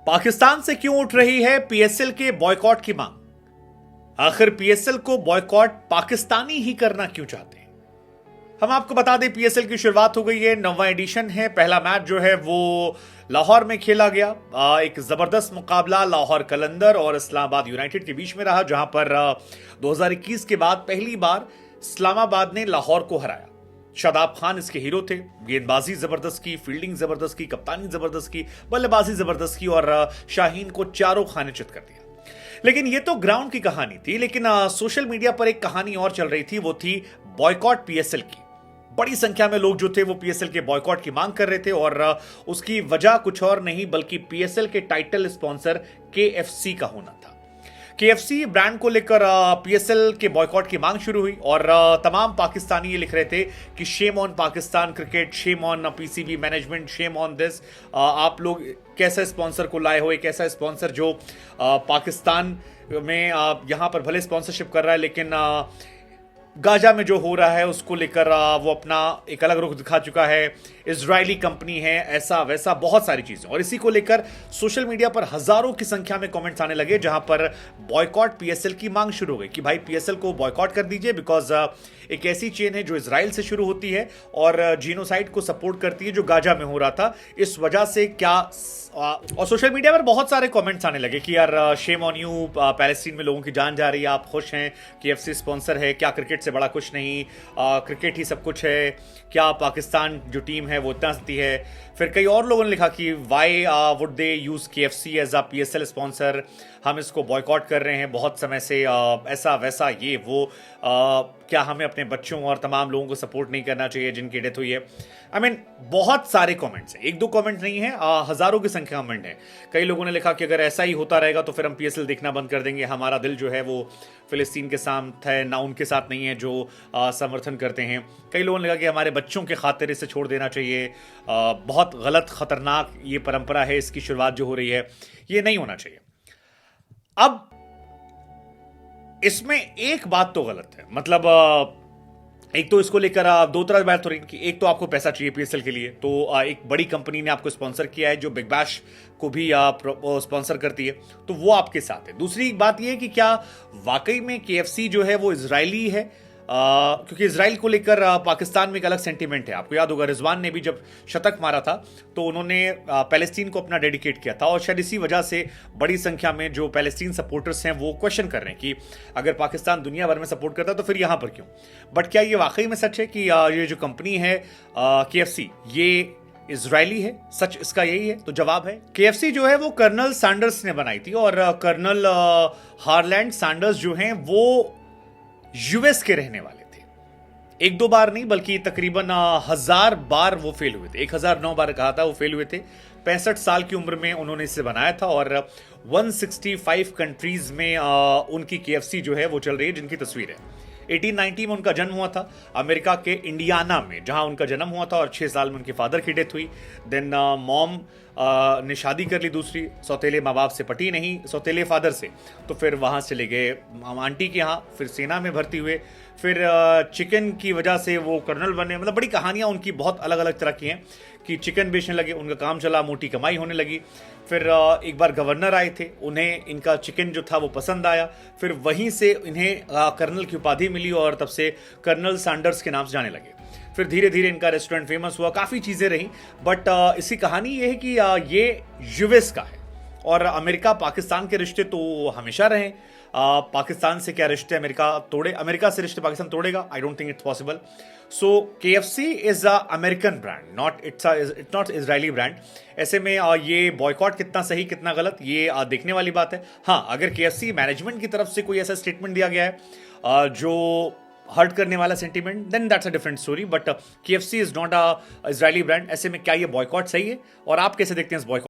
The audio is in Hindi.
पाकिस्तान से क्यों उठ रही है पीएसएल के बॉयकॉट की मांग? आखिर पीएसएल को बॉयकॉट पाकिस्तानी ही करना क्यों चाहते हैं? हम आपको बता दें, पीएसएल की शुरुआत हो गई है, 9वां एडिशन है। पहला मैच जो है वो लाहौर में खेला गया। एक जबरदस्त मुकाबला लाहौर कलंदर और इस्लामाबाद यूनाइटेड के बीच में रहा, जहां पर 2021 के बाद पहली बार इस्लामाबाद ने लाहौर को हराया। शादाब खान इसके हीरो थे। गेंदबाजी जबरदस्त की, फील्डिंग जबरदस्त की, कप्तानी जबरदस्त की, बल्लेबाजी जबरदस्त की और शाहीन को चारों खाने चित कर दिया। लेकिन ये तो ग्राउंड की कहानी थी, लेकिन सोशल मीडिया पर एक कहानी और चल रही थी, वो थी बॉयकॉट पीएसएल की। बड़ी संख्या में लोग जो थे वो पीएसएल के बॉयकॉट की मांग कर रहे थे और उसकी वजह कुछ और नहीं बल्कि पीएसएल के टाइटल स्पॉन्सर केएफसी का होना था। केएफसी ब्रांड को लेकर पीएसएल के बॉयकॉट की मांग शुरू हुई और तमाम पाकिस्तानी ये लिख रहे थे कि shame on Pakistan cricket, shame on PCB management, shame on this. आप लोग कैसा स्पॉन्सर को लाए हो, एक ऐसा स्पॉन्सर जो पाकिस्तान में यहां पर भले स्पॉन्सरशिप कर रहा है लेकिन गाजा में जो हो रहा है उसको लेकर वो अपना एक अलग रुख दिखा चुका है। इजरायली कंपनी है, ऐसा वैसा बहुत सारी चीजें, और इसी को लेकर सोशल मीडिया पर हजारों की संख्या में कमेंट्स आने लगे, जहां पर बॉयकॉट पीएसएल की मांग शुरू हो गई कि भाई पीएसएल को बॉयकॉट कर दीजिए, बिकॉज एक ऐसी चेन है जो इजराइल से शुरू होती है और जीनोसाइड को सपोर्ट करती है जो गाजा में हो रहा था। इस वजह से क्या और सोशल मीडिया पर बहुत सारे कमेंट्स आने लगे कि यार शेम ऑन यू, पैलेस्टीन में लोगों की जान जा रही है, आप खुश हैं, केएफसी स्पॉन्सर है, क्या क्रिकेट से बड़ा कुछ नहीं, क्रिकेट ही सब कुछ है, क्या पाकिस्तान जो टीम है वो इतना सती है। फिर कई और लोगों ने लिखा कि why would they use KFC as a PSL sponsor, हम इसको बॉयकॉट कर रहे हैं बहुत समय से, ऐसा वैसा ये वो, क्या हमें अपने बच्चों और तमाम लोगों को सपोर्ट नहीं करना चाहिए जिनकी डेथ हुई है। आई मीन बहुत सारे कमेंट्स हैं, एक दो कमेंट नहीं है, हजारों की संख्या कमेंट है। कई लोगों ने लिखा कि अगर ऐसा ही होता रहेगा तो फिर हम पीएसएल देखना बंद कर देंगे, हमारा दिल जो है वो फिलिस्तीन के साथ है ना उनके साथ नहीं है जो समर्थन करते हैं। कई लोगों ने लिखा कि हमारे बच्चों के खातिर इसे छोड़ देना चाहिए, बहुत गलत खतरनाक ये परंपरा है, इसकी शुरुआत जो हो रही है ये नहीं होना चाहिए। अब इसमें एक बात तो गलत है, मतलब एक तो इसको लेकर दो तरह की बात हो रही है कि एक तो आपको पैसा चाहिए पीएसएल के लिए, तो एक बड़ी कंपनी ने आपको स्पॉन्सर किया है जो बिग बैश को भी स्पॉन्सर करती है, तो वो आपके साथ है। दूसरी बात ये है कि क्या वाकई में केएफसी जो है वो इजरायली है, क्योंकि इजराइल को लेकर पाकिस्तान में एक अलग सेंटीमेंट है। आपको याद होगा रिजवान ने भी जब शतक मारा था तो उन्होंने पैलेस्टीन को अपना डेडिकेट किया था, और शायद इसी वजह से बड़ी संख्या में जो पैलेस्टीन सपोर्टर्स हैं वो क्वेश्चन कर रहे हैं कि अगर पाकिस्तान दुनिया भर में सपोर्ट करता है तो फिर यहां पर क्यों। बट क्या ये वाकई में सच है कि ये जो कंपनी है केएफसी ये इजरायली है? सच इसका यही है? तो जवाब है केएफसी जो है वो कर्नल सैंडर्स ने बनाई थी, और कर्नल हार्लैंड सैंडर्स जो हैं वो यूएस के रहने वाले थे। एक दो बार नहीं बल्कि तकरीबन 1000 बार वो फेल हुए थे, 1009 बार कहा था वो फेल हुए थे। 65 साल की उम्र में उन्होंने इसे बनाया था और 165 कंट्रीज में उनकी केएफसी जो है वो चल रही है, जिनकी तस्वीर है। 1890 में उनका जन्म हुआ था अमेरिका के इंडियाना में, जहां उनका जन्म हुआ था, और 6 साल में उनके फादर की डेथ हुई। देन मॉम ने शादी कर ली दूसरी, सौतेले माँ बाप से पटी नहीं, सौतेले फादर से, तो फिर वहाँ चले गए आंटी के यहाँ, फिर सेना में भर्ती हुए, फिर चिकन की वजह से वो कर्नल बने। मतलब बड़ी कहानियाँ उनकी बहुत अलग अलग तरह की हैं कि चिकन बेचने लगे, उनका काम चला, मोटी कमाई होने लगी। फिर एक बार गवर्नर आए थे, उन्हें इनका चिकन जो था वो पसंद आया, फिर वहीं से इन्हें कर्नल की उपाधि मिली और तब से कर्नल सैंडर्स के नाम से जाने लगे। फिर धीरे धीरे इनका रेस्टोरेंट फेमस हुआ, काफ़ी चीज़ें रहीं। बट इसकी कहानी ये है कि ये यूएस का है और अमेरिका पाकिस्तान के रिश्ते तो हमेशा रहे। पाकिस्तान से क्या रिश्ते अमेरिका तोड़े, अमेरिका से रिश्ते पाकिस्तान तोड़ेगा? I don't think it's possible. So KFC is a American brand, it's not Israeli brand. ऐसे में ये बॉयकॉट कितना सही कितना गलत ये देखने वाली बात है। हाँ, अगर केएफसी मैनेजमेंट की तरफ से कोई ऐसा स्टेटमेंट दिया गया है जो हर्ट करने वाला sentiment, then that's a different story. But KFC is not a Israeli brand. ऐसे में क्या ये बॉयकॉट सही है, और आप कैसे देखते हैं इस बॉयकॉट?